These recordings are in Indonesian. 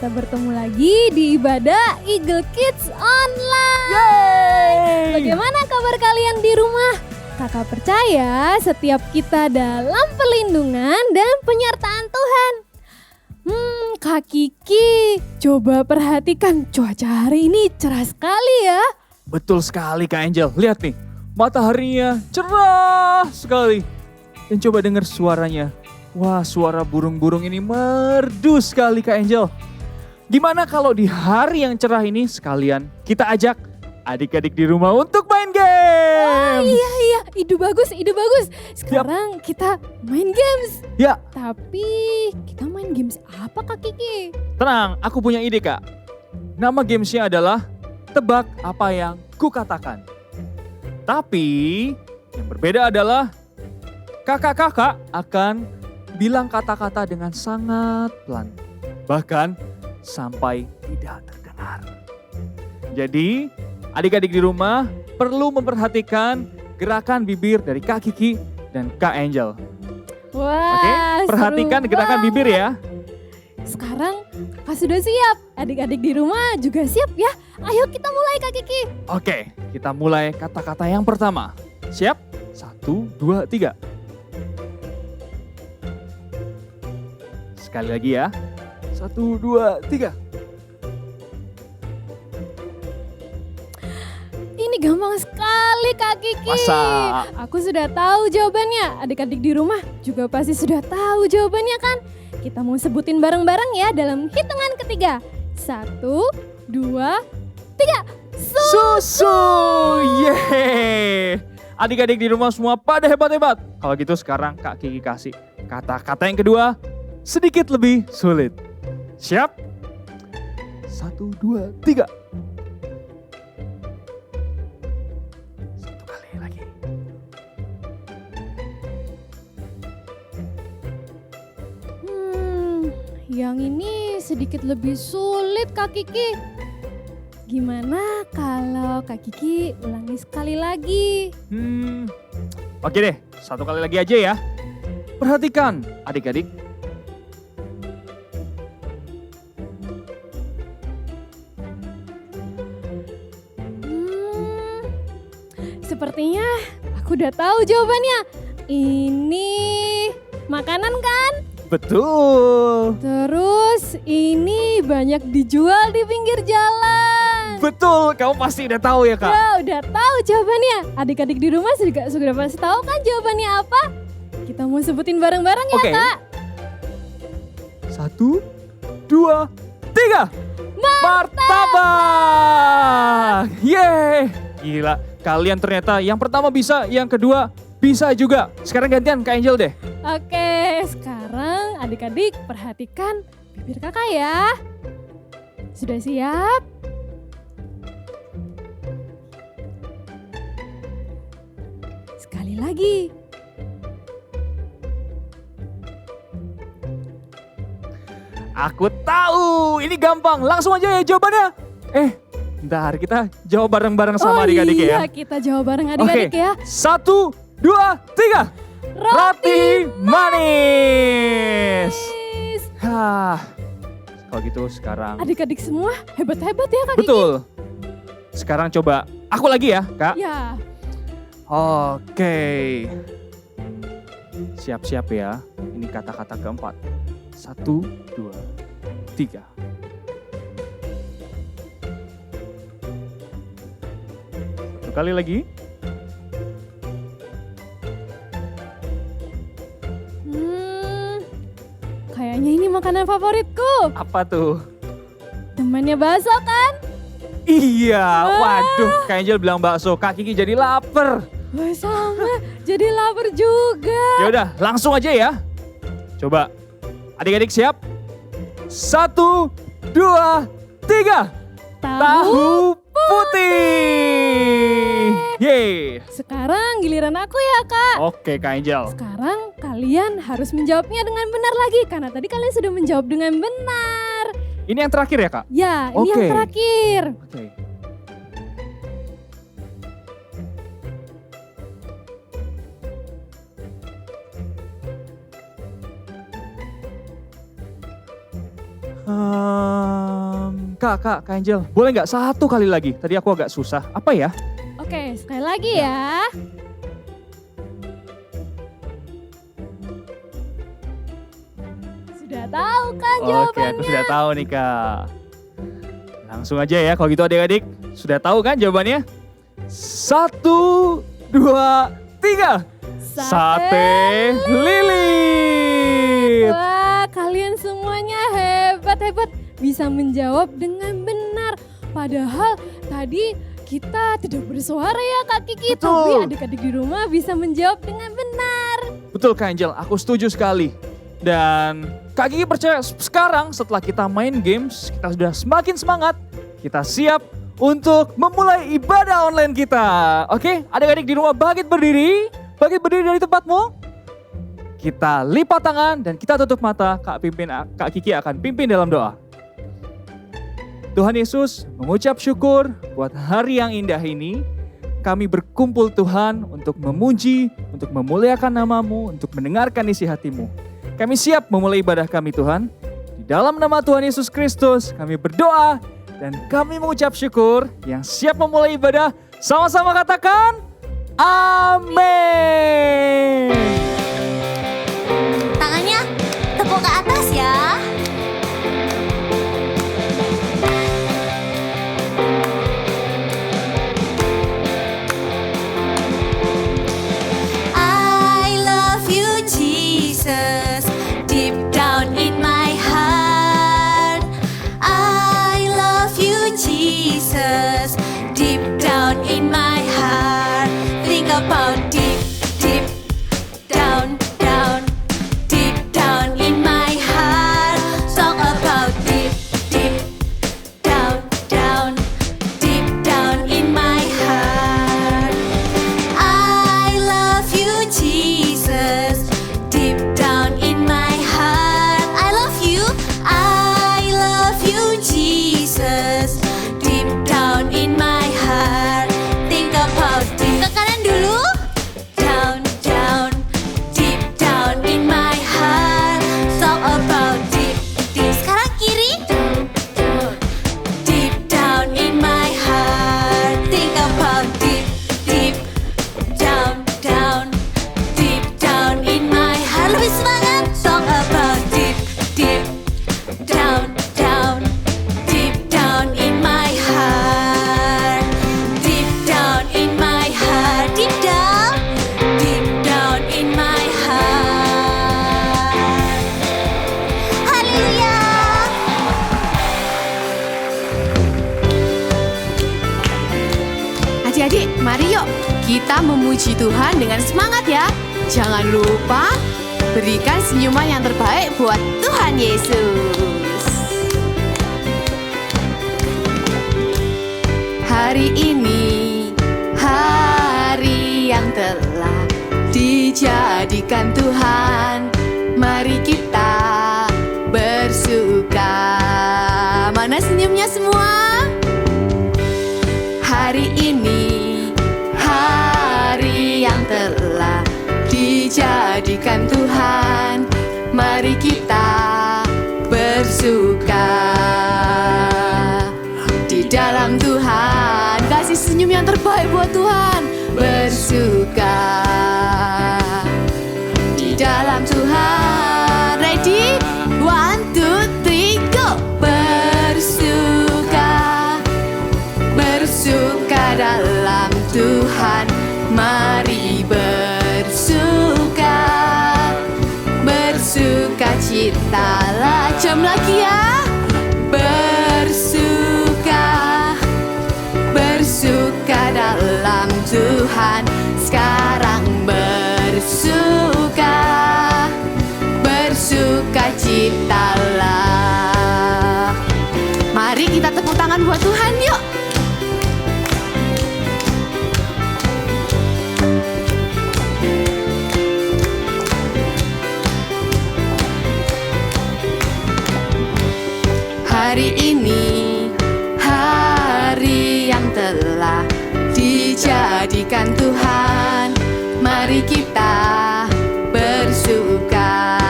kita bertemu lagi di ibadah Eagle Kids Online. Yeay! Bagaimana kabar kalian di rumah? Kakak percaya setiap kita dalam perlindungan dan penyertaan Tuhan. Kak Kiki, coba perhatikan cuaca hari ini cerah sekali ya. Betul sekali Kak Angel, lihat nih, mataharinya cerah sekali. Dan coba dengar suaranya. Wah, suara burung-burung ini merdu sekali Kak Angel. Gimana kalau di hari yang cerah ini sekalian kita ajak adik-adik di rumah untuk main game? Iya, ide bagus. Sekarang kita main games. Ya, Tapi kita main games apa Kak Kiki? tenang, aku punya ide Kak. Nama gamesnya adalah Tebak Apa Yang Kukatakan. Tapi yang berbeda adalah kakak-kakak akan bilang kata-kata dengan sangat pelan. Bahkan sampai tidak terdengar. Jadi adik-adik di rumah perlu memperhatikan gerakan bibir dari Kak Kiki dan Kak Angel. Wah, Oke, perhatikan seru gerakan banget. bibir ya. Sekarang Kakak sudah siap, adik-adik di rumah juga siap ya. Ayo kita mulai Kak Kiki. Oke, kita mulai kata-kata yang pertama. Siap? 1, 2, 3. Sekali lagi ya. 1, 2, 3. Ini gampang sekali Kak Kiki. Masa? Aku sudah tahu jawabannya. Adik-adik di rumah juga pasti sudah tahu jawabannya kan? Kita mau sebutin bareng-bareng ya dalam hitungan ketiga. 1, 2, 3. Susu! Yeay! Adik-adik di rumah semua pada hebat-hebat. Kalau gitu sekarang Kak Kiki kasih kata-kata yang kedua sedikit lebih sulit. Siap? 1, 2, 3. Satu kali lagi. Yang ini sedikit lebih sulit Kak Kiki. Gimana kalau Kak Kiki ulangi sekali lagi? Oke deh, satu kali lagi aja ya. Perhatikan adik-adik. Sepertinya aku udah tahu jawabannya. Ini makanan kan? Betul. Terus ini banyak dijual di pinggir jalan. Betul, kamu pasti udah tahu ya Kak. Ya udah tahu jawabannya. Adik-adik di rumah juga sudah pasti tahu kan jawabannya apa? Kita mau sebutin bareng-bareng ya Oke. Kak. 1, 2, 3. Martabak! Yeay! Gila, kalian ternyata yang pertama bisa, yang kedua bisa juga. Sekarang gantian Kak Angel deh. Oke, sekarang adik-adik perhatikan bibir kakak ya. Sudah siap? Sekali lagi. Aku tahu, ini gampang. Langsung aja ya jawabannya. Bentar, kita jawab bareng-bareng sama adik-adik ya. Iya, kita jawab bareng adik-adik Oke, ya. 1, 2, 3. Roti manis. Hah, kalau gitu sekarang. Adik-adik semua hebat-hebat ya Kak Kiki? Betul. Sekarang coba aku lagi ya, Kak. Ya. Oke. Siap-siap ya. Ini kata-kata keempat. 1, 2, 3. Satu kali lagi. Kayaknya ini makanan favoritku. Apa tuh? Temannya bakso kan? Iya, waduh, Kak Angel bilang bakso, Kak Kiki jadi lapar. Wah sama, jadi lapar juga. Ya udah, langsung aja ya. Coba, adik-adik siap? 1, 2, 3. Tahu putih. Yeay. Sekarang giliran aku ya Kak. Oke Kak Angel. Sekarang kalian harus menjawabnya dengan benar lagi. Karena tadi kalian sudah menjawab dengan benar. Ini yang terakhir ya Kak? Ya, ini yang Oke. terakhir. Oke. Kak Angel, boleh nggak satu kali lagi? Tadi aku agak susah. Apa ya? Oke, sekali lagi ya. Sudah tahu kan Oke, jawabannya? aku sudah tahu nih Kak. Langsung aja ya kalau gitu adik-adik. Sudah tahu kan jawabannya? 1, 2, 3. Sate lilit. Wah, kalian semuanya hebat-hebat. Bisa menjawab dengan benar. Padahal tadi kita tidak bersuara ya Kak Kiki. Betul. Tapi adik-adik di rumah bisa menjawab dengan benar. Betul Kak Angel, aku setuju sekali. Dan Kak Kiki percaya sekarang setelah kita main games, kita sudah semakin semangat. Kita siap untuk memulai ibadah online kita. Oke, adik-adik di rumah bangkit berdiri dari tempatmu. Kita lipat tangan dan kita tutup mata. Kak Kiki akan pimpin dalam doa. Tuhan Yesus, mengucap syukur buat hari yang indah ini. Kami berkumpul Tuhan untuk memuji, untuk memuliakan nama-Mu, untuk mendengarkan isi hati-Mu. Kami siap memulai ibadah kami Tuhan. Di dalam nama Tuhan Yesus Kristus kami berdoa dan kami mengucap syukur. Yang siap memulai ibadah sama-sama katakan amin. Tangannya tepuk ke atas ya. I love you Jesus, deep down in my heart. I love you Jesus, deep down in my heart. Think about deep, deep down, down, deep down in my heart. Talk about deep, deep down, down, deep down in my heart. I love you, Jesus, deep down in my heart. I love you, Jesus, deep down in my heart. Think about deep. Ke kanan dulu. Down, down, deep down in my heart. Talk about deep, deep. Sekarang kiri. Down, down, deep down in my heart. Think about deep, deep down, down, deep down in my heart. Lebih semangat. Talk about deep, deep down, down, deep down in my heart. Deep down in my heart. Deep down in my heart. Haleluya. Adik-adik, mari yuk kita memuji Tuhan dengan semangat ya. Jangan lupa berikan senyuman yang terbaik buat Tuhan Yesus. Hari ini, hari yang telah dijadikan Tuhan. Mari kita bersuka. Mana senyumnya semua? Hari ini, hari yang telah dijadikan Tuhan. Mari kita bersuka di dalam Tuhan. Kasih senyum yang terbaik buat Tuhan. Bersuka di dalam Tuhan. Ready? 1, 2, 3, go! Bersuka, bersuka dalam Tuhan. Mari bersuka, bersuka citalah. Jam lagi ya. Bersuka, bersuka dalam Tuhan. Sekarang bersuka, bersuka citalah. Mari kita tepuk tangan buat Tuhan yuk. Hari ini, hari yang telah dijadikan Tuhan. Mari kita bersuka.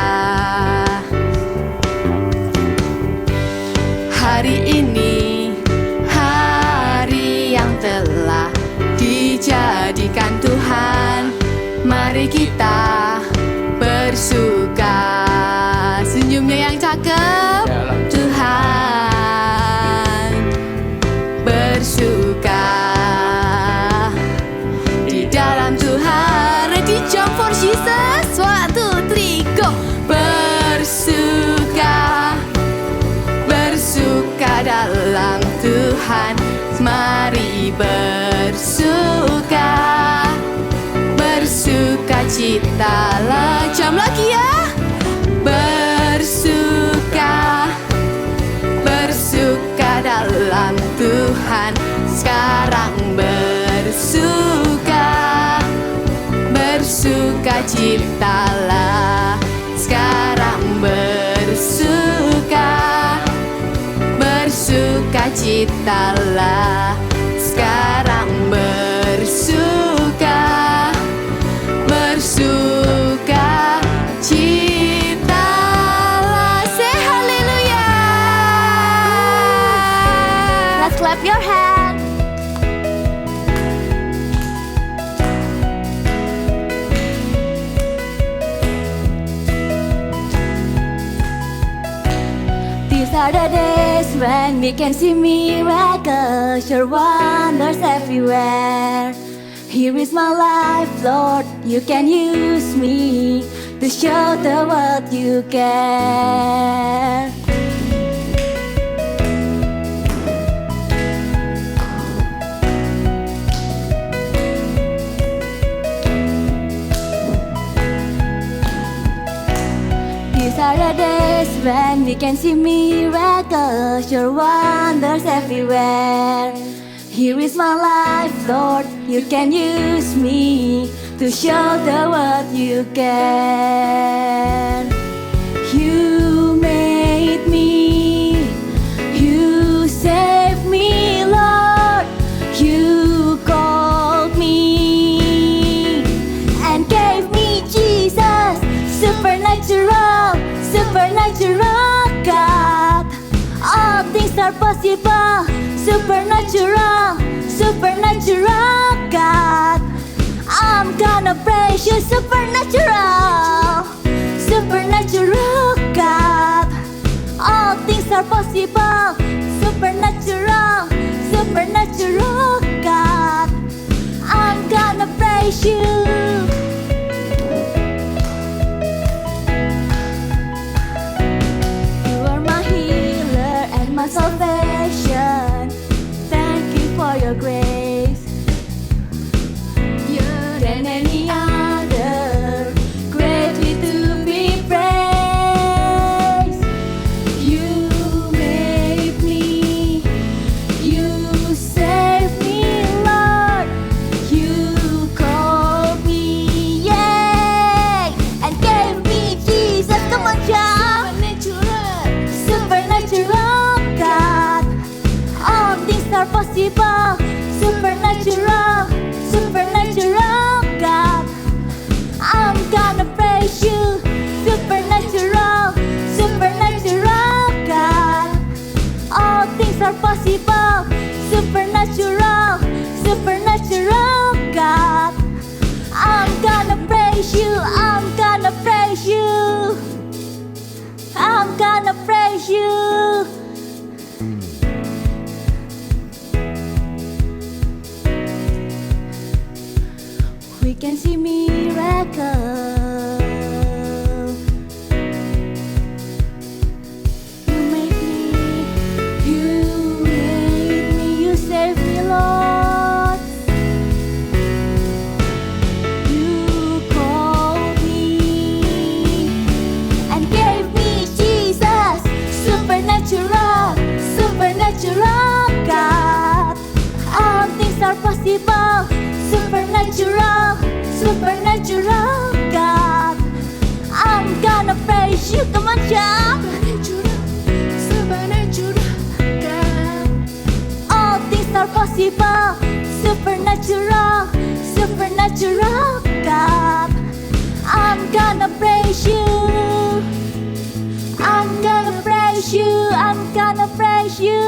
Hari ini, Tuhan. Mari bersuka, bersuka citalah. Jam lagi ya. Bersuka, bersuka dalam Tuhan. Sekarang bersuka, bersuka citalah. Sekarang bersuka, bersuka citalah. Sekarang bersuka, bersuka citalah. Say haleluya. Let's clap your hand. These are the days when we can see miracles, your wonders everywhere. Here is my life, Lord, you can use me to show the world you care. These are the days when we can see miracles, your wonders everywhere. Here is my life, Lord, you can use me to show the world you can. You made me, you saved me, Lord. You called me and gave me Jesus, supernatural, supernatural God. All things are possible, supernatural, supernatural God. I'm gonna praise you, supernatural, supernatural God. All things are possible, supernatural, supernatural God. I'm gonna praise you. You are my healer and my salvation. Thank you for your grace. You're than any other, greatly to be praised. You made me, you saved me, Lord. You called me, yay, and gave me Jesus. Come on, shout. Supernatural God. All things are possible, supernatural, supernatural God. I'm gonna praise you, supernatural, supernatural God. All things are possible, supernatural, supernatural God. I'm gonna praise you, I'm gonna praise you, I'm gonna praise you. We can see miracles. You made me, you saved me, Lord. You called me and gave me Jesus, supernatural, supernatural God. All things are possible, supernatural, supernatural God. I'm gonna praise you, come on, shout. Supernatural God. All things are possible, supernatural, supernatural God. I'm gonna praise you, I'm gonna praise you, I'm gonna praise you.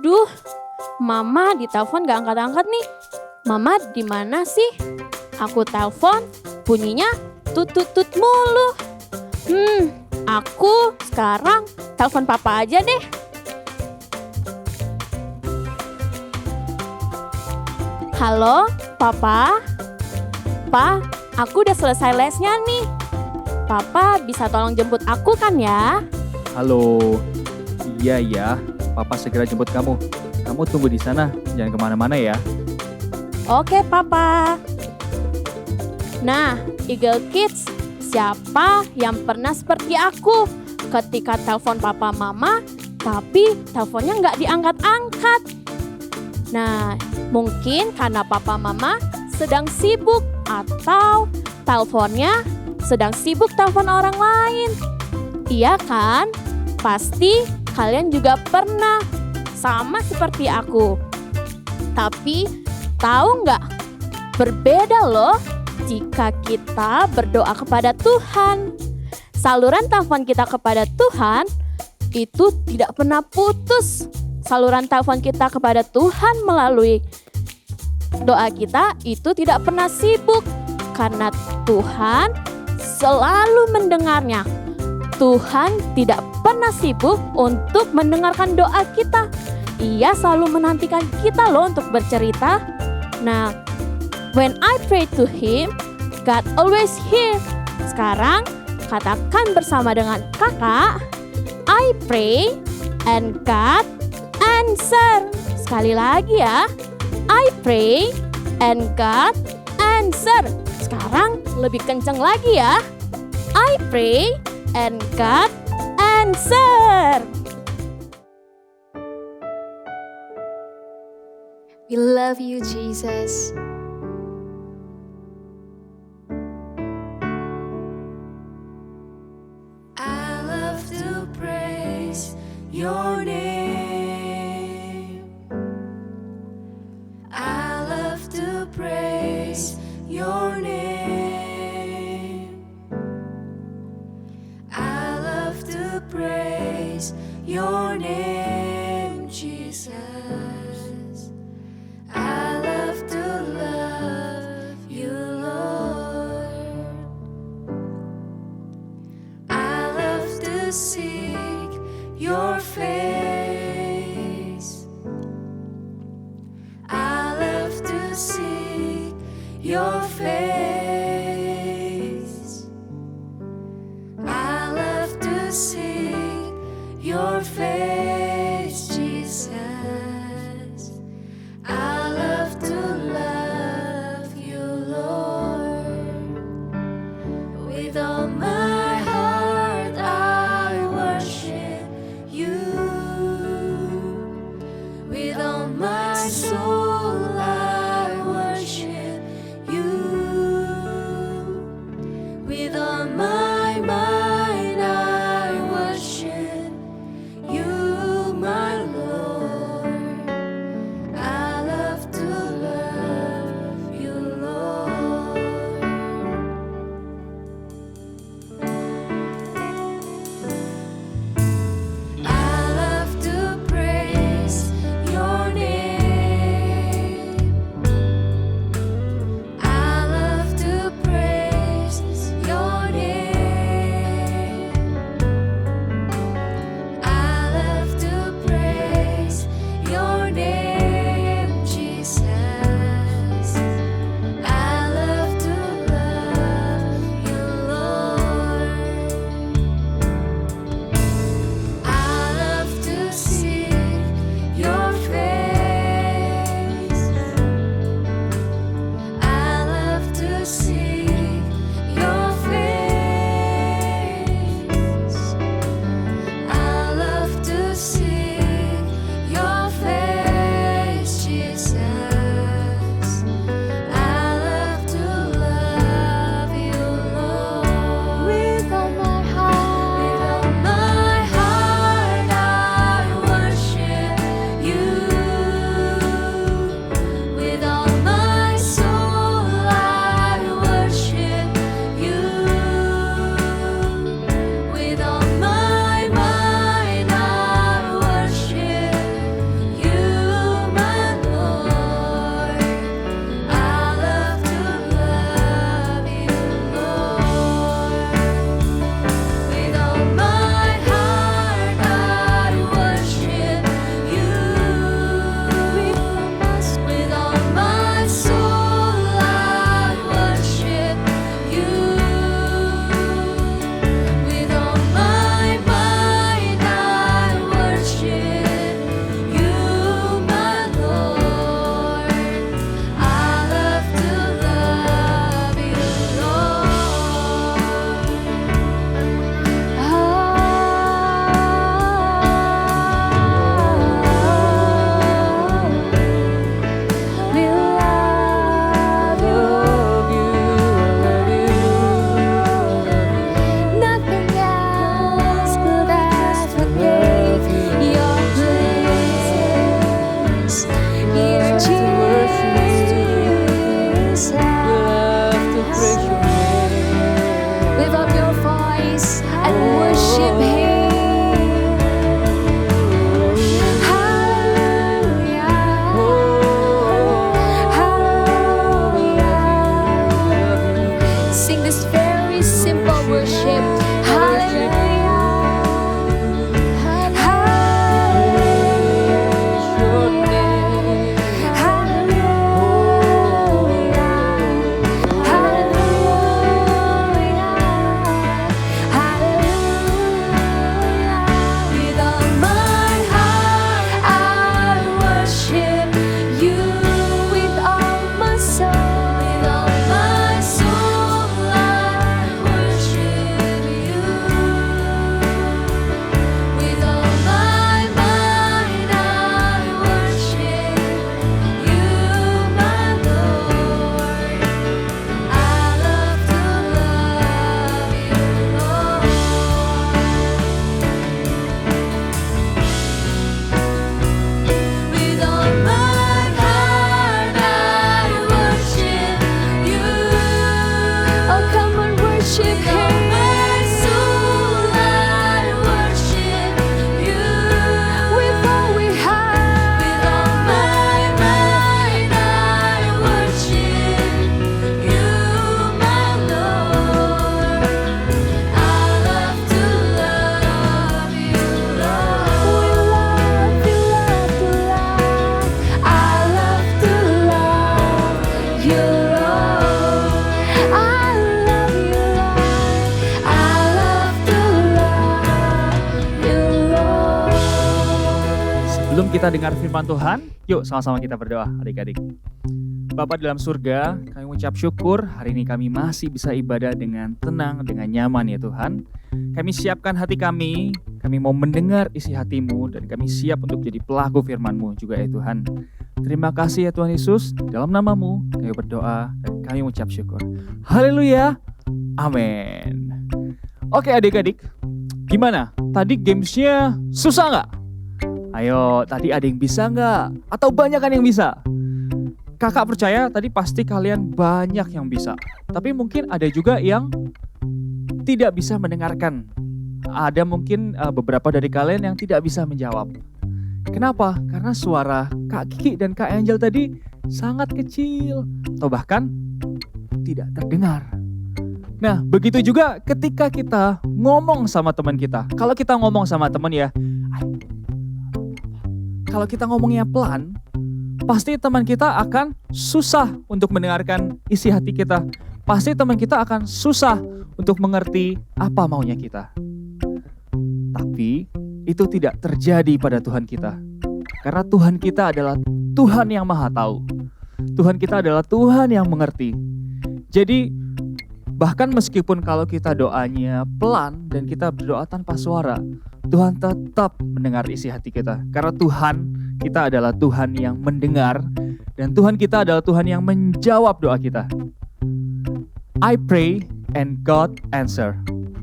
Duh, Mama ditelepon gak angkat-angkat nih. Mama di mana sih? Aku telepon, bunyinya tut-tut-tut mulu. Aku sekarang telepon Papa aja deh. Halo, Papa? Papa, aku udah selesai lesnya nih. Papa bisa tolong jemput aku kan ya? Halo. Iya ya, Papa segera jemput kamu. Kamu tunggu di sana, jangan kemana-mana ya. Oke, Papa. Nah, Eagle Kids, siapa yang pernah seperti aku ketika telepon Papa Mama, tapi teleponnya nggak diangkat-angkat? Nah, mungkin karena Papa Mama sedang sibuk atau teleponnya sedang sibuk telepon orang lain. Iya kan? Pasti kalian juga pernah sama seperti aku. Tapi tahu nggak? Berbeda loh jika kita berdoa kepada Tuhan. Saluran telepon kita kepada Tuhan itu tidak pernah putus. Saluran telepon kita kepada Tuhan melalui doa kita itu tidak pernah sibuk. Karena Tuhan selalu mendengarnya. Tuhan tidak pernah sibuk untuk mendengarkan doa kita. Ia selalu menantikan kita loh untuk bercerita. Nah, when I pray to Him, God always hear. Sekarang katakan bersama dengan kakak, I pray and God answer. Sekali lagi ya, I pray and God answer. Sekarang lebih kencang lagi ya, I pray and God answer. We love you, Jesus. I love to praise your name. I love to praise your name. I love to praise your name, Jesus. I love to love you, Lord. I love to seek your face. I love to seek your face. I love to seek your face, Jesus. I love to love you, Lord. With all my heart I worship you. With all my soul I worship you. With all my mind I worship you, my Lord. I love to love you, Lord. I love to praise your name. I love to praise your worship. Hallelujah. With all my heart, I worship you. With all my soul. With all my soul, I worship you. With all my mind, I worship you, my Lord. I love to love you, Lord. With all my heart, I worship you. Oh, come on, worship With all Him. my soul, I worship you. With all we have. With all my mind, I worship you, my Lord. I love to love you, Lord. I love to love you, Lord. I love you, Lord. I love to love you, Lord. Sebelum kita dengar firman Tuhan, yuk sama-sama kita berdoa adik-adik. Bapa di dalam surga, kami mengucap syukur hari ini kami masih bisa ibadah dengan tenang, dengan nyaman ya Tuhan. Kami siapkan hati kami mau mendengar isi hati-Mu dan kami siap untuk jadi pelaku firman-Mu juga ya Tuhan. Terima kasih ya Tuhan Yesus, dalam nama-Mu kami berdoa dan kami mengucap syukur. Haleluya, amin. Oke adik-adik, gimana? Tadi gamesnya susah nggak? Ayo, tadi ada yang bisa nggak? Atau banyak kan yang bisa? Kakak percaya tadi pasti kalian banyak yang bisa. Tapi mungkin ada juga yang tidak bisa mendengarkan. Ada mungkin beberapa dari kalian yang tidak bisa menjawab. Kenapa? Karena suara Kak Kiki dan Kak Angel tadi sangat kecil. Atau bahkan tidak terdengar. Nah, begitu juga ketika kita ngomong sama teman kita. Kalau kita ngomong sama teman ya, kalau kita ngomongnya pelan, pasti teman kita akan susah untuk mendengarkan isi hati kita. Pasti teman kita akan susah untuk mengerti apa maunya kita. Tapi itu tidak terjadi pada Tuhan kita. Karena Tuhan kita adalah Tuhan yang Maha Tahu. Tuhan kita adalah Tuhan yang mengerti. Jadi bahkan meskipun kalau kita doanya pelan dan kita berdoa tanpa suara, Tuhan tetap mendengar isi hati kita. Karena Tuhan kita adalah Tuhan yang mendengar dan Tuhan kita adalah Tuhan yang menjawab doa kita. I pray and God answer.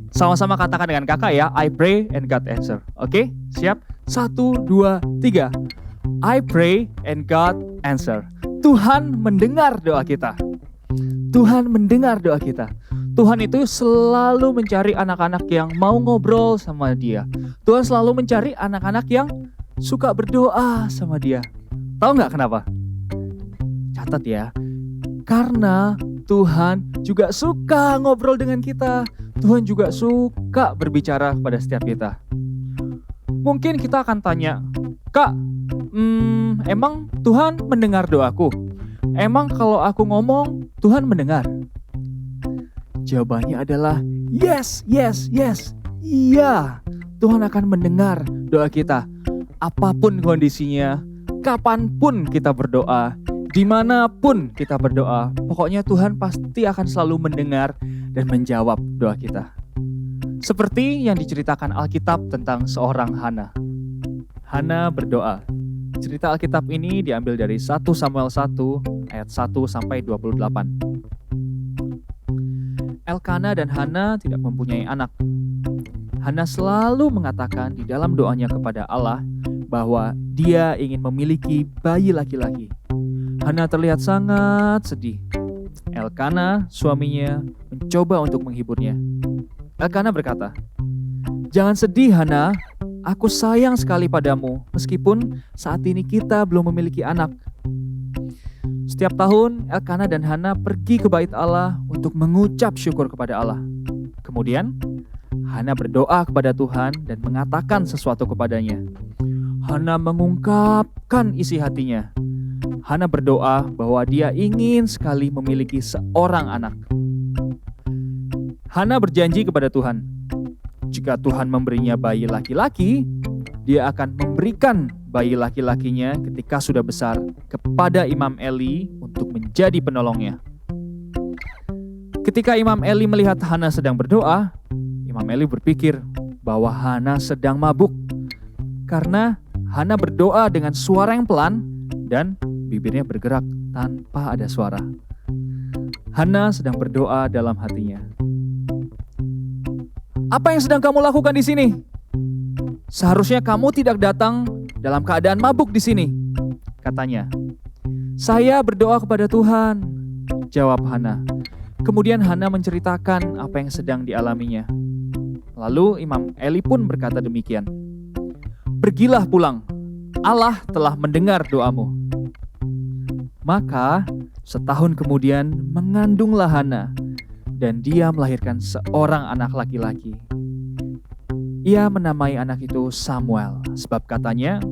Sama-sama katakan dengan kakak ya, I pray and God answer. Oke, siap? 1, 2, 3. I pray and God answer. Tuhan mendengar doa kita. Tuhan mendengar doa kita. Tuhan itu selalu mencari anak-anak yang mau ngobrol sama Dia. Tuhan selalu mencari anak-anak yang suka berdoa sama Dia. Tahu nggak kenapa? Catat ya. Karena Tuhan juga suka ngobrol dengan kita. Tuhan juga suka berbicara pada setiap kita. Mungkin kita akan tanya, Kak, emang Tuhan mendengar doaku? Emang kalau aku ngomong, Tuhan mendengar? Jawabannya adalah yes, yes, yes. Iya, Tuhan akan mendengar doa kita. Apapun kondisinya, kapanpun kita berdoa, dimanapun kita berdoa, pokoknya Tuhan pasti akan selalu mendengar dan menjawab doa kita. Seperti yang diceritakan Alkitab tentang seorang Hana. Hana berdoa. Cerita Alkitab ini diambil dari 1 Samuel 1 ayat 1 sampai 28. Elkana dan Hana tidak mempunyai anak. Hana selalu mengatakan di dalam doanya kepada Allah bahwa dia ingin memiliki bayi laki-laki. Hana terlihat sangat sedih. Elkana, suaminya, mencoba untuk menghiburnya. Elkana berkata, "Jangan sedih, Hana. Aku sayang sekali padamu, meskipun saat ini kita belum memiliki anak." Setiap tahun, Elkana dan Hana pergi ke bait Allah untuk mengucap syukur kepada Allah. Kemudian Hana berdoa kepada Tuhan dan mengatakan sesuatu kepadanya. Hana mengungkapkan isi hatinya. Hana berdoa bahwa dia ingin sekali memiliki seorang anak. Hana berjanji kepada Tuhan, jika Tuhan memberinya bayi laki-laki, dia akan memberikan bayi laki-lakinya ketika sudah besar kepada Imam Eli untuk menjadi penolongnya. Ketika Imam Eli melihat Hana sedang berdoa, Imam Eli berpikir bahwa Hana sedang mabuk karena Hana berdoa dengan suara yang pelan dan bibirnya bergerak tanpa ada suara. Hana sedang berdoa dalam hatinya. Apa yang sedang kamu lakukan di sini? Seharusnya kamu tidak datang dalam keadaan mabuk di sini, katanya. Saya berdoa kepada Tuhan, jawab Hana. Kemudian Hana menceritakan apa yang sedang dialaminya. Lalu Imam Eli pun berkata demikian. Pergilah pulang, Allah telah mendengar doamu. Maka setahun kemudian mengandunglah Hana, dan dia melahirkan seorang anak laki-laki. Ia menamai anak itu Samuel, sebab katanya,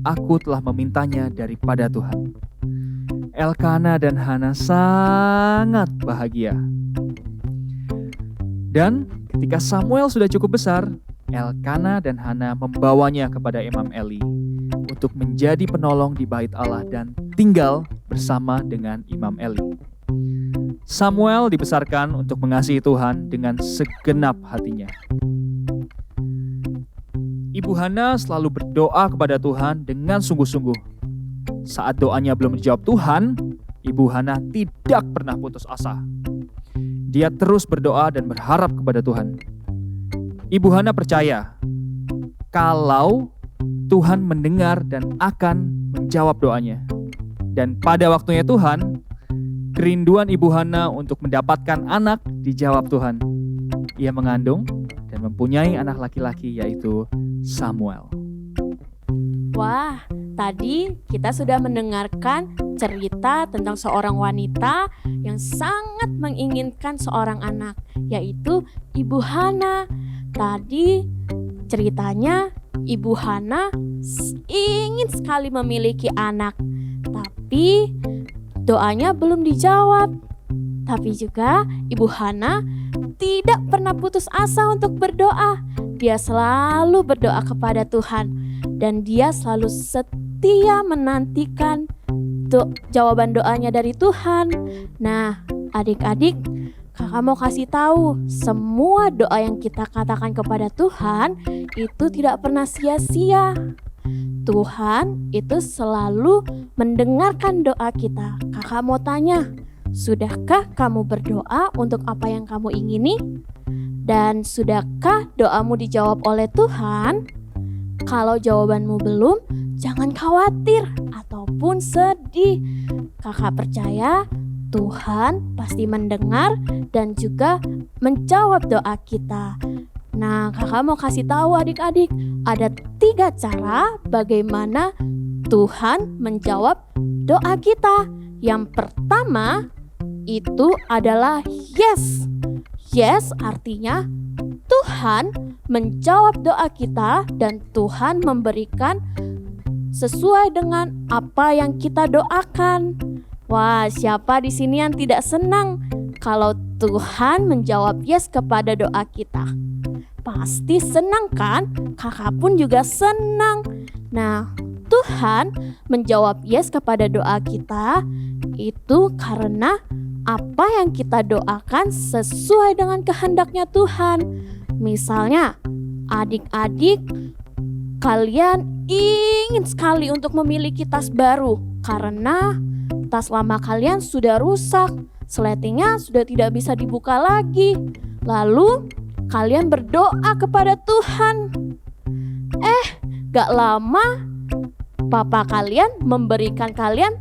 aku telah memintanya daripada Tuhan. Elkana dan Hana sangat bahagia. Dan ketika Samuel sudah cukup besar, Elkana dan Hana membawanya kepada Imam Eli untuk menjadi penolong di bait Allah dan tinggal bersama dengan Imam Eli. Samuel dibesarkan untuk mengasihi Tuhan dengan segenap hatinya. Ibu Hana selalu berdoa kepada Tuhan dengan sungguh-sungguh. Saat doanya belum dijawab Tuhan, Ibu Hana tidak pernah putus asa. Dia terus berdoa dan berharap kepada Tuhan. Ibu Hana percaya kalau Tuhan mendengar dan akan menjawab doanya. Dan pada waktunya Tuhan, kerinduan Ibu Hana untuk mendapatkan anak dijawab Tuhan. Ia mengandung dan mempunyai anak laki-laki yaitu Samuel. Wah, tadi kita sudah mendengarkan cerita tentang seorang wanita yang sangat menginginkan seorang anak, yaitu Ibu Hana. Tadi ceritanya Ibu Hana ingin sekali memiliki anak, tapi doanya belum dijawab. Tapi juga Ibu Hana tidak pernah putus asa untuk berdoa. Dia selalu berdoa kepada Tuhan dan dia selalu setia menantikan jawaban doanya dari Tuhan. Nah, adik-adik, kakak mau kasih tahu, semua doa yang kita katakan kepada Tuhan itu tidak pernah sia-sia. Tuhan itu selalu mendengarkan doa kita. Kakak mau tanya, sudahkah kamu berdoa untuk apa yang kamu ingini? Dan sudahkah doamu dijawab oleh Tuhan? Kalau jawabanmu belum, jangan khawatir ataupun sedih. Kakak percaya Tuhan pasti mendengar dan juga menjawab doa kita. Nah, kakak mau kasih tahu adik-adik, ada 3 cara bagaimana Tuhan menjawab doa kita. Yang pertama itu adalah yes. Yes artinya Tuhan menjawab doa kita dan Tuhan memberikan sesuai dengan apa yang kita doakan. Wah, siapa di sini yang tidak senang kalau Tuhan menjawab yes kepada doa kita? Pasti senang kan? Kakak pun juga senang. Nah, Tuhan menjawab yes kepada doa kita itu karena apa yang kita doakan sesuai dengan kehendaknya Tuhan. Misalnya, adik-adik, kalian ingin sekali untuk memiliki tas baru karena tas lama kalian sudah rusak, seletingnya sudah tidak bisa dibuka lagi. Lalu, kalian berdoa kepada Tuhan. Gak lama, papa kalian memberikan kalian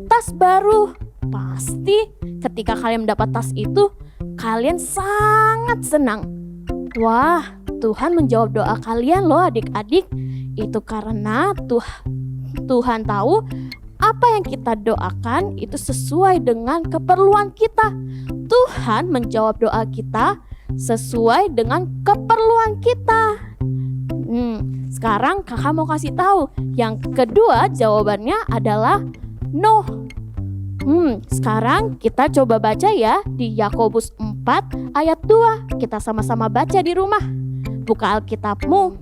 tas baru. Pasti ketika kalian mendapat tas itu, kalian sangat senang. Wah, Tuhan menjawab doa kalian loh adik-adik. Itu karena Tuhan tahu apa yang kita doakan itu sesuai dengan keperluan kita. Tuhan menjawab doa kita sesuai dengan keperluan kita. Sekarang kakak mau kasih tahu. Yang kedua jawabannya adalah no. Sekarang kita coba baca ya di Yakobus 4 ayat 2. Kita sama-sama baca di rumah. Buka Alkitabmu.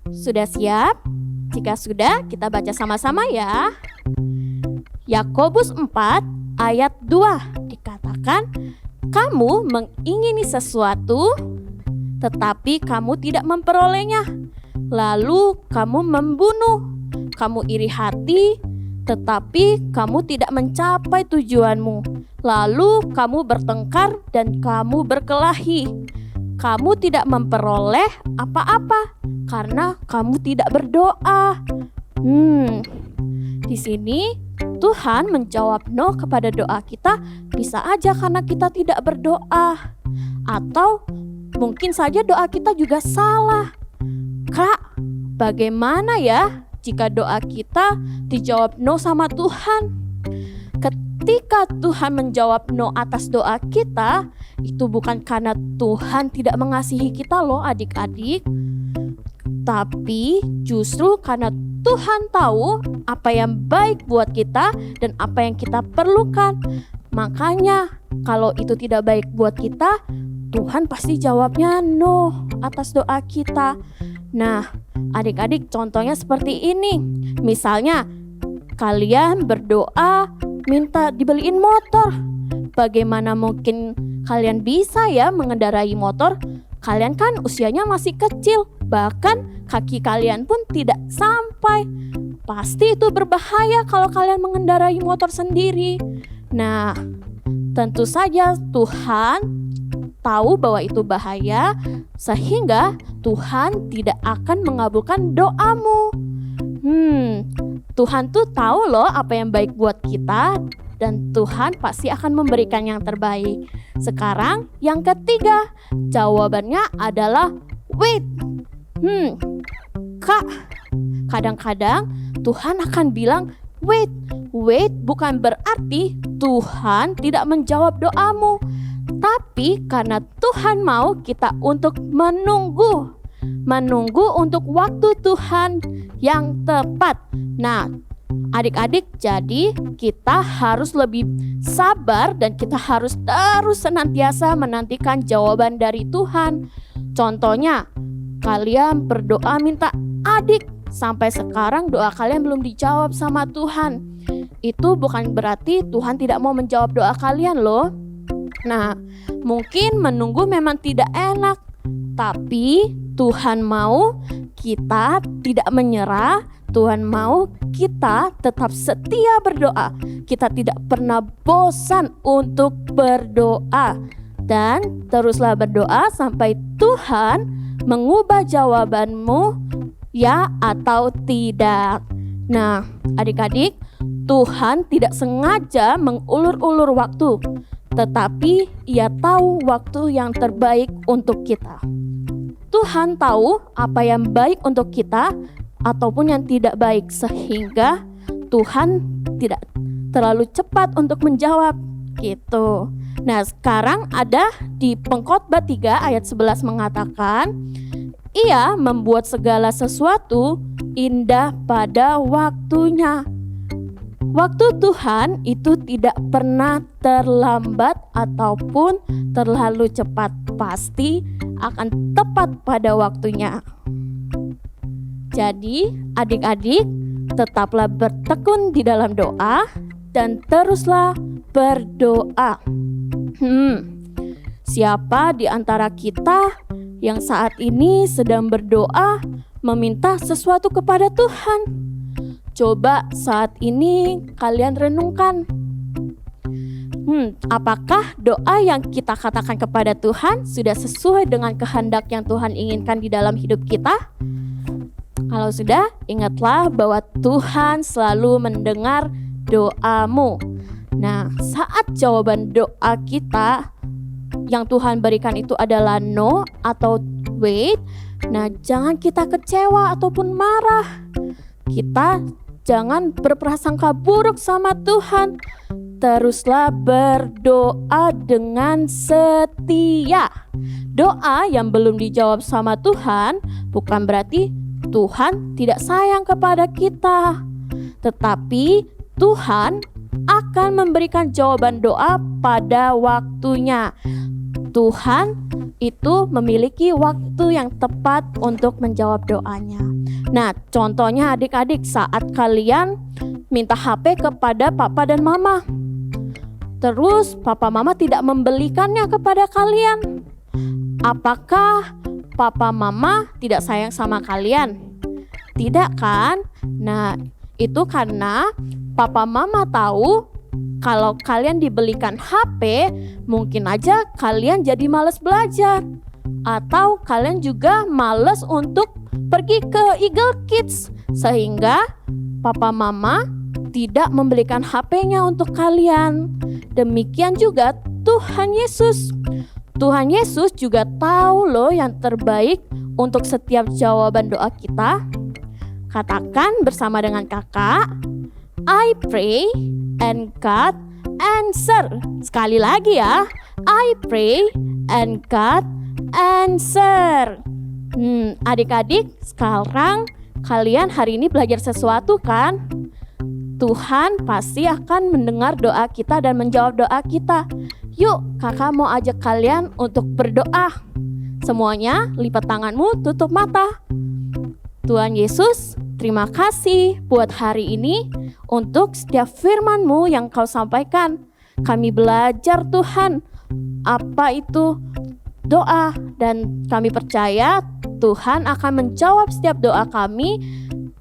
Sudah siap? Jika sudah, kita baca sama-sama ya. Yakobus 4 ayat 2 dikatakan, kamu mengingini sesuatu, tetapi kamu tidak memperolehnya. Lalu kamu membunuh. Kamu iri hati, tetapi kamu tidak mencapai tujuanmu. Lalu kamu bertengkar dan kamu berkelahi. Kamu tidak memperoleh apa-apa karena kamu tidak berdoa. Di sini Tuhan menjawab no kepada doa kita, bisa aja karena kita tidak berdoa. Atau mungkin saja doa kita juga salah. Kak, bagaimana ya jika doa kita dijawab no sama Tuhan? Ketika Tuhan menjawab no atas doa kita, itu bukan karena Tuhan tidak mengasihi kita loh adik-adik. Tapi justru karena Tuhan tahu apa yang baik buat kita dan apa yang kita perlukan. Makanya kalau itu tidak baik buat kita, Tuhan pasti jawabnya no atas doa kita. Nah, adik-adik contohnya seperti ini. Misalnya kalian berdoa minta dibeliin motor. Bagaimana mungkin kalian bisa ya mengendarai motor? Kalian kan usianya masih kecil, bahkan kaki kalian pun tidak sampai. Pasti itu berbahaya kalau kalian mengendarai motor sendiri. Nah, tentu saja Tuhan tahu bahwa itu bahaya, sehingga Tuhan tidak akan mengabulkan doamu. Tuhan tuh tahu loh apa yang baik buat kita, dan Tuhan pasti akan memberikan yang terbaik. Sekarang yang ketiga, jawabannya adalah wait. Kak, kadang-kadang Tuhan akan bilang wait bukan berarti Tuhan tidak menjawab doamu. Tapi karena Tuhan mau kita untuk menunggu untuk waktu Tuhan yang tepat. Nah, adik-adik, jadi kita harus lebih sabar dan kita harus terus senantiasa menantikan jawaban dari Tuhan. Contohnya, kalian berdoa minta adik, sampai sekarang doa kalian belum dijawab sama Tuhan. Itu bukan berarti Tuhan tidak mau menjawab doa kalian loh. Nah, mungkin menunggu memang tidak enak, tapi Tuhan mau kita tidak menyerah. Tuhan mau kita tetap setia berdoa. Kita tidak pernah bosan untuk berdoa. Dan teruslah berdoa sampai Tuhan mengubah jawabanmu ya atau tidak. Nah, adik-adik, Tuhan tidak sengaja mengulur-ulur waktu, tetapi Ia tahu waktu yang terbaik untuk kita. Tuhan tahu apa yang baik untuk kita ataupun yang tidak baik, sehingga Tuhan tidak terlalu cepat untuk menjawab gitu. Nah, sekarang ada di Pengkhotbah 3 ayat 11 mengatakan, Ia membuat segala sesuatu indah pada waktunya. Waktu Tuhan itu tidak pernah terlambat ataupun terlalu cepat, pasti akan tepat pada waktunya. Jadi adik-adik, tetaplah bertekun di dalam doa dan teruslah berdoa. Siapa di antara kita yang saat ini sedang berdoa meminta sesuatu kepada Tuhan? Coba saat ini kalian renungkan. Apakah doa yang kita katakan kepada Tuhan sudah sesuai dengan kehendak yang Tuhan inginkan di dalam hidup kita? Kalau sudah, ingatlah bahwa Tuhan selalu mendengar doamu. Nah, saat jawaban doa kita yang Tuhan berikan itu adalah no atau wait, nah jangan kita kecewa ataupun marah. Kita jangan berprasangka buruk sama Tuhan. Teruslah berdoa dengan setia. Doa yang belum dijawab sama Tuhan bukan berarti Tuhan tidak sayang kepada kita. Tetapi Tuhan akan memberikan jawaban doa pada waktunya. Tuhan itu memiliki waktu yang tepat untuk menjawab doanya. Nah, contohnya adik-adik saat kalian minta HP kepada papa dan mama. Terus papa mama tidak membelikannya kepada kalian. Apakah papa mama tidak sayang sama kalian? Tidak kan? Nah, itu karena papa mama tahu kalau kalian dibelikan HP, mungkin aja kalian jadi malas belajar. Atau kalian juga malas untuk pergi ke Eagle Kids. Sehingga papa mama tidak membelikan HP-nya untuk kalian. Demikian juga Tuhan Yesus. Tuhan Yesus juga tahu loh yang terbaik untuk setiap jawaban doa kita. Katakan bersama dengan kakak, I pray and God answer. Sekali lagi ya, I pray and God answer. Adik-adik, sekarang kalian hari ini belajar sesuatu kan? Tuhan pasti akan mendengar doa kita dan menjawab doa kita. Yuk, kakak mau ajak kalian untuk berdoa. Semuanya lipat tanganmu, tutup mata. Tuhan Yesus, terima kasih buat hari ini untuk setiap firman-Mu yang Kau sampaikan. Kami belajar Tuhan, apa itu doa, dan kami percaya Tuhan akan menjawab setiap doa kami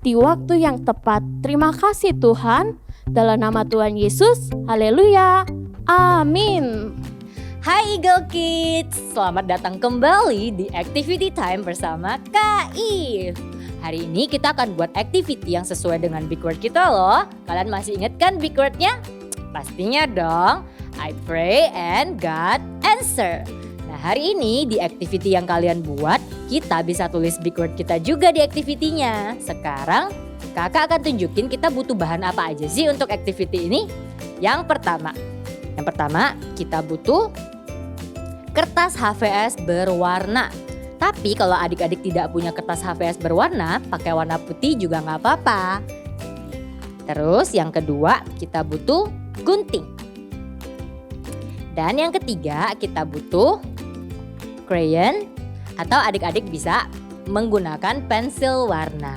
di waktu yang tepat. Terima kasih Tuhan, dalam nama Tuhan Yesus, haleluya, amin. Hai Eagle Kids, selamat datang kembali di Activity Time bersama Kak If. Hari ini kita akan buat activity yang sesuai dengan big word kita loh. Kalian masih ingat kan big wordnya? Pastinya dong, I pray and God answer. Nah, hari ini di activity yang kalian buat, kita bisa tulis big word kita juga di activity-nya. Sekarang kakak akan tunjukin kita butuh bahan apa aja sih untuk activity ini. Yang pertama kita butuh kertas HVS berwarna. Tapi kalau adik-adik tidak punya kertas HVS berwarna, pakai warna putih juga nggak apa-apa. Terus yang kedua kita butuh gunting. Dan yang ketiga kita butuh crayon, atau adik-adik bisa menggunakan pensil warna.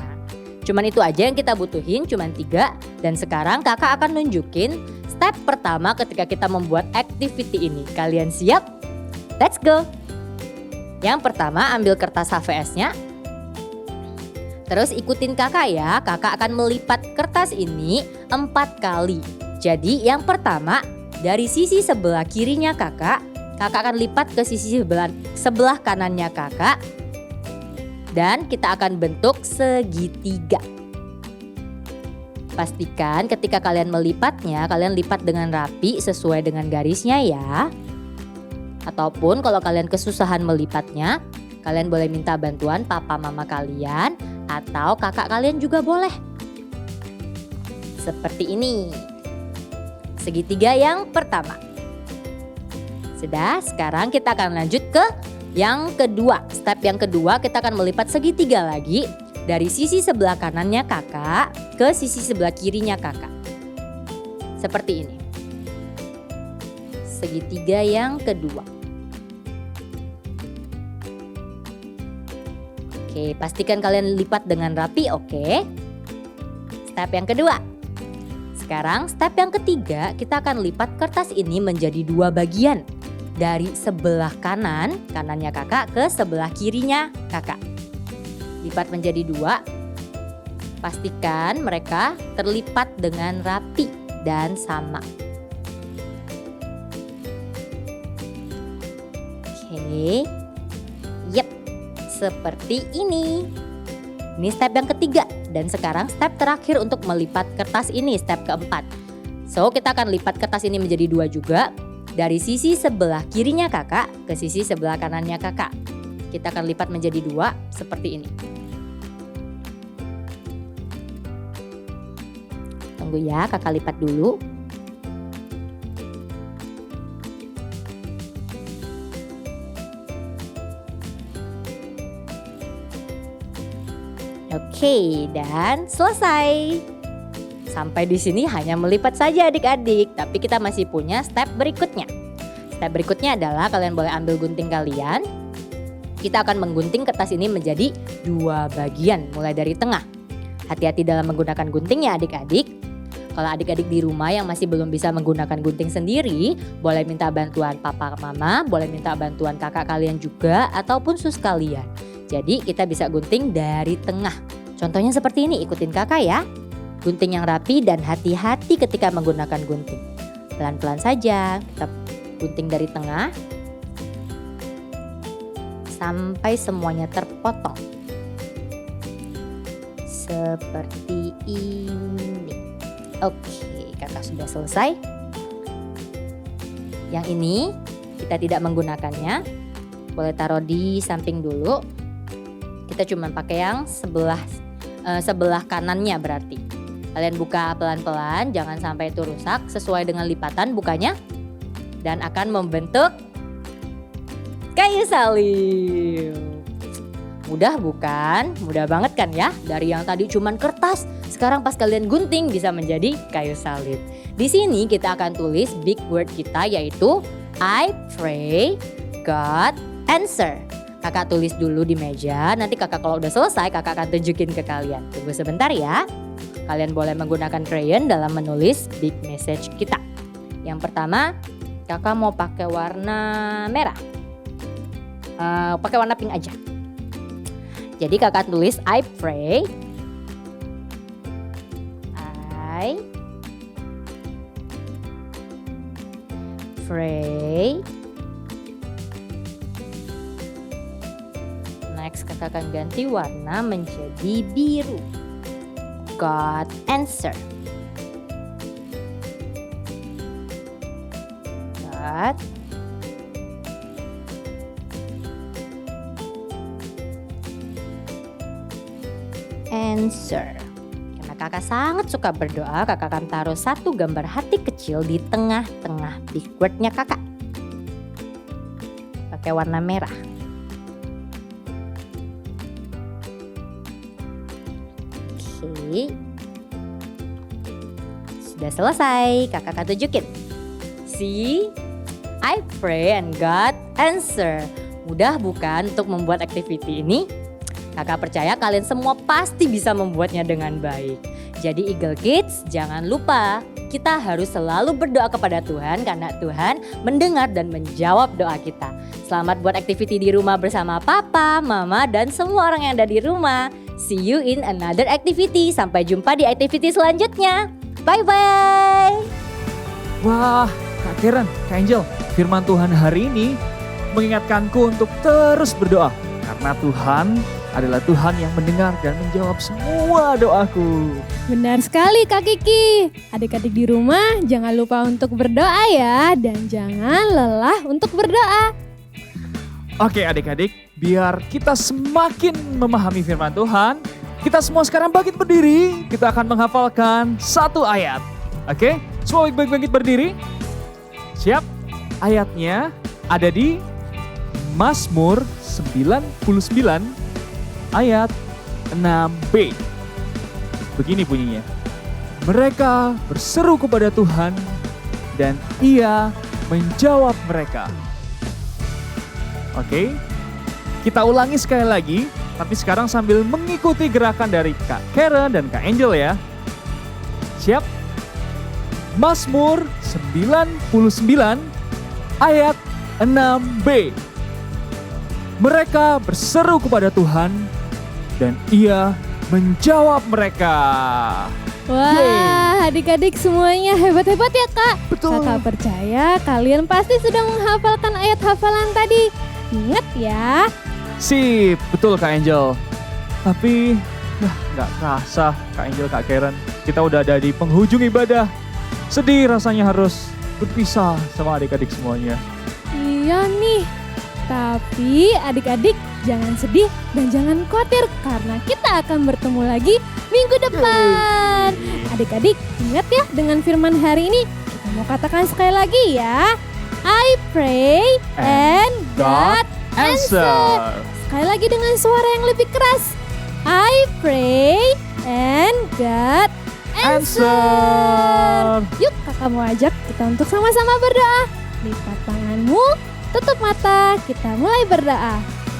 Cuman itu aja yang kita butuhin, cuman 3. Dan sekarang kakak akan nunjukin step pertama ketika kita membuat activity ini. Kalian siap? Let's go! Yang pertama ambil kertas HVS-nya. Terus ikutin kakak ya, kakak akan melipat kertas ini 4 kali. Jadi yang pertama dari sisi sebelah kirinya kakak akan lipat ke sisi sebelah kanannya kakak. Dan kita akan bentuk segitiga. Pastikan ketika kalian melipatnya, kalian lipat dengan rapi sesuai dengan garisnya ya. Ataupun kalau kalian kesusahan melipatnya, kalian boleh minta bantuan papa mama kalian atau kakak kalian juga boleh. Seperti ini. Segitiga yang pertama. Sudah, sekarang kita akan lanjut ke yang kedua. Step yang kedua kita akan melipat segitiga lagi dari sisi sebelah kanannya kakak ke sisi sebelah kirinya kakak. Seperti ini. Segitiga yang kedua. Oke, pastikan kalian lipat dengan rapi, oke. Step yang kedua. Sekarang step yang ketiga, kita akan lipat kertas ini menjadi 2 bagian. Dari sebelah kanannya kakak ke sebelah kirinya kakak. Lipat menjadi 2. Pastikan mereka terlipat dengan rapi dan sama. Oke. Yep. Seperti ini. Ini step yang ketiga. Dan sekarang step terakhir untuk melipat kertas ini, step keempat. So, kita akan lipat kertas ini menjadi 2 juga. Dari sisi sebelah kirinya kakak ke sisi sebelah kanannya kakak. Kita akan lipat menjadi 2 seperti ini. Tunggu ya, kakak lipat dulu. Oke, dan selesai. Sampai di sini hanya melipat saja adik-adik, tapi kita masih punya step berikutnya. Step berikutnya adalah kalian boleh ambil gunting kalian. Kita akan menggunting kertas ini menjadi 2 bagian mulai dari tengah. Hati-hati dalam menggunakan gunting ya adik-adik. Kalau adik-adik di rumah yang masih belum bisa menggunakan gunting sendiri, boleh minta bantuan papa mama, boleh minta bantuan kakak kalian juga, ataupun sus kalian. Jadi kita bisa gunting dari tengah. Contohnya seperti ini, ikutin kakak ya. Gunting yang rapi dan hati-hati ketika menggunakan gunting. Pelan-pelan saja, kita gunting dari tengah. Sampai semuanya terpotong. Seperti ini. Oke, kakak sudah selesai. Yang ini kita tidak menggunakannya. Boleh taruh di samping dulu. Kita cuma pakai yang sebelah kanannya berarti. Kalian buka pelan-pelan, jangan sampai itu rusak. Sesuai dengan lipatan bukanya. Dan akan membentuk kayu salib. Mudah bukan? Mudah banget kan ya? Dari yang tadi cuman kertas, sekarang pas kalian gunting bisa menjadi kayu salib. Di sini kita akan tulis big word kita yaitu I pray, God answer. Kakak tulis dulu di meja, nanti kakak kalau udah selesai kakak akan tunjukin ke kalian. Tunggu sebentar ya. Kalian boleh menggunakan crayon dalam menulis big message kita. Yang pertama, kakak mau pakai warna merah. Pakai warna pink aja. Jadi kakak tulis I pray. I pray. Next kakak akan ganti warna menjadi biru. God answer. God answer. Karena kakak sangat suka berdoa, kakak akan taruh satu gambar hati kecil di tengah-tengah big word-nya kakak. Pakai warna merah. Oke. Sudah selesai, kakak akan tunjukin. See, I pray and God answer. Mudah bukan untuk membuat activity ini? Kakak percaya kalian semua pasti bisa membuatnya dengan baik. Jadi Eagle Kids, jangan lupa kita harus selalu berdoa kepada Tuhan karena Tuhan mendengar dan menjawab doa kita. Selamat buat activity di rumah bersama papa, mama, dan semua orang yang ada di rumah. See you in another activity. Sampai jumpa di activity selanjutnya. Bye-bye. Wah, Kak Karen, Kak Angel, firman Tuhan hari ini mengingatkanku untuk terus berdoa. Karena Tuhan adalah Tuhan yang mendengar dan menjawab semua doaku. Benar sekali Kak Kiki. Adik-adik di rumah jangan lupa untuk berdoa ya. Dan jangan lelah untuk berdoa. Oke adik-adik, biar kita semakin memahami firman Tuhan, kita semua sekarang bangkit berdiri. Kita akan menghafalkan satu ayat. Oke, semua bangkit berdiri. Siap? Ayatnya ada di Mazmur 99 ayat 6b. Begini bunyinya. Mereka berseru kepada Tuhan dan Ia menjawab mereka. Oke, kita ulangi sekali lagi, tapi sekarang sambil mengikuti gerakan dari Kak Karen dan Kak Angel ya. Siap? Mazmur 99 ayat 6b. Mereka berseru kepada Tuhan dan Ia menjawab mereka. Wah, adik-adik semuanya hebat-hebat ya Kak. Betul. Kakak percaya kalian pasti sudah menghafalkan ayat hafalan tadi. Ingat ya. Sip, betul Kak Angel. Tapi nggak kerasa Kak Angel, Kak Karen. Kita udah ada di penghujung ibadah. Sedih rasanya harus berpisah sama adik-adik semuanya. Iya nih. Tapi adik-adik jangan sedih dan jangan khawatir karena kita akan bertemu lagi minggu depan. Adik-adik ingat ya dengan firman hari ini. Kita mau katakan sekali lagi ya. I pray and God answer. Sekali lagi dengan suara yang lebih keras. I pray and God answer. Yuk kakak mau ajak kita untuk sama-sama berdoa. Lipat tanganmu, tutup mata, kita mulai berdoa.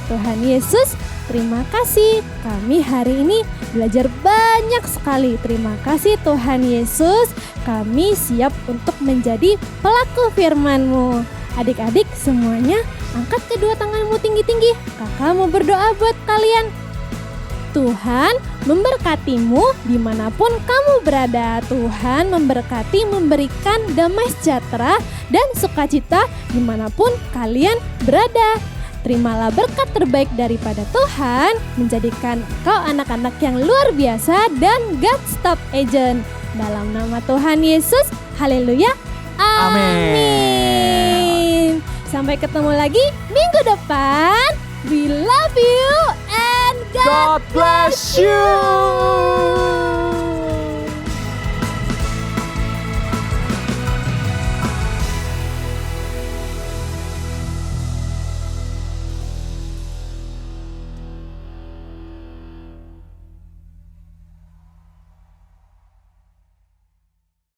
Tuhan Yesus, terima kasih. Kami hari ini belajar banyak sekali. Terima kasih Tuhan Yesus. Kami siap untuk menjadi pelaku firman-Mu. Adik-adik semuanya angkat kedua tanganmu tinggi-tinggi. Kakak mau berdoa buat kalian. Tuhan memberkatimu dimanapun kamu berada. Tuhan memberkati, memberikan damai sejahtera dan sukacita dimanapun kalian berada. Terimalah berkat terbaik daripada Tuhan, menjadikan kau anak-anak yang luar biasa dan God Stop Agent. Dalam nama Tuhan Yesus, haleluya, amin. Sampai ketemu lagi minggu depan. We love you and God God bless you.